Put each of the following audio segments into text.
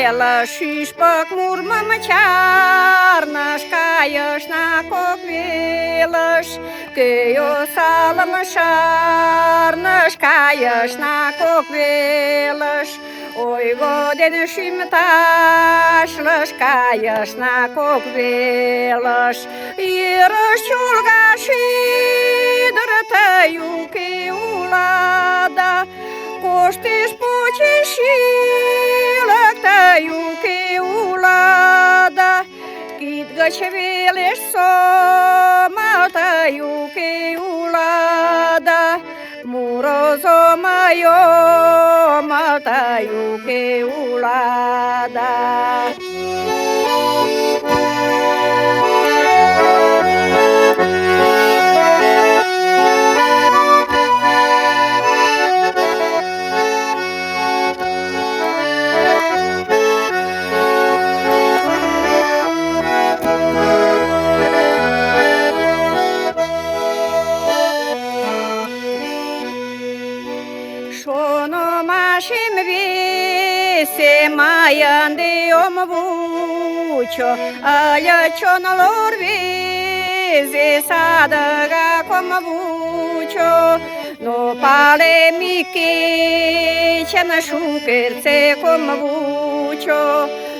Шишпак мурмамчарнаш кайыш на кок велыш, кӧ осалым шарныш, кайыш на кок велыш. Ойго дене шӱм ташлыш, кайыш на кок велыш. Йырыш чолга шӱдыр, тый уке улада, коштеш почеш шӱлык, тый уке улада. Кид гыч велеш сомыл, тый уке улада. Мурозо майомыл, тый уке улада. Шономашим весе майынде ом вучо, ыле чон лорвезе садыгак ом вучо. Но палем ик кечын шукертсек ом вучо,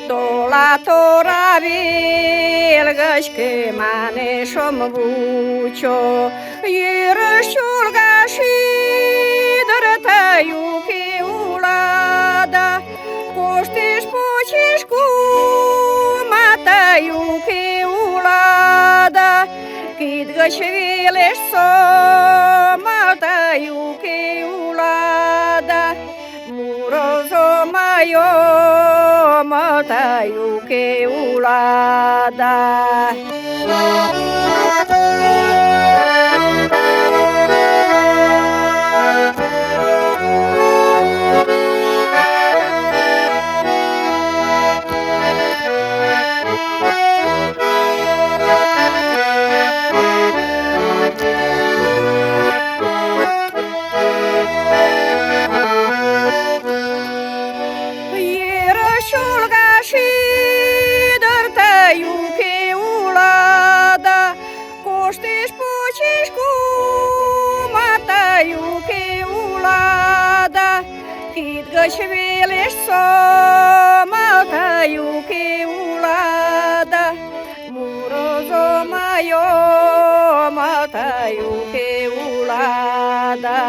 толат ора вел гыч кӧ манеш ом вучо. Йырыш чолга шӱдыр, тый уке улада, коштеш почеш кума, тый уке улада. Кид гыч велеш сомыл, тый уке улада. Мурозо майомыл, тый уке улада. Чолга шӱдыр, тый уке улада, коштеш почеш кума, тый уке улада. Кид гыч велеш сомыл, тый уке улада. Мурозо майомыл, тый уке улада.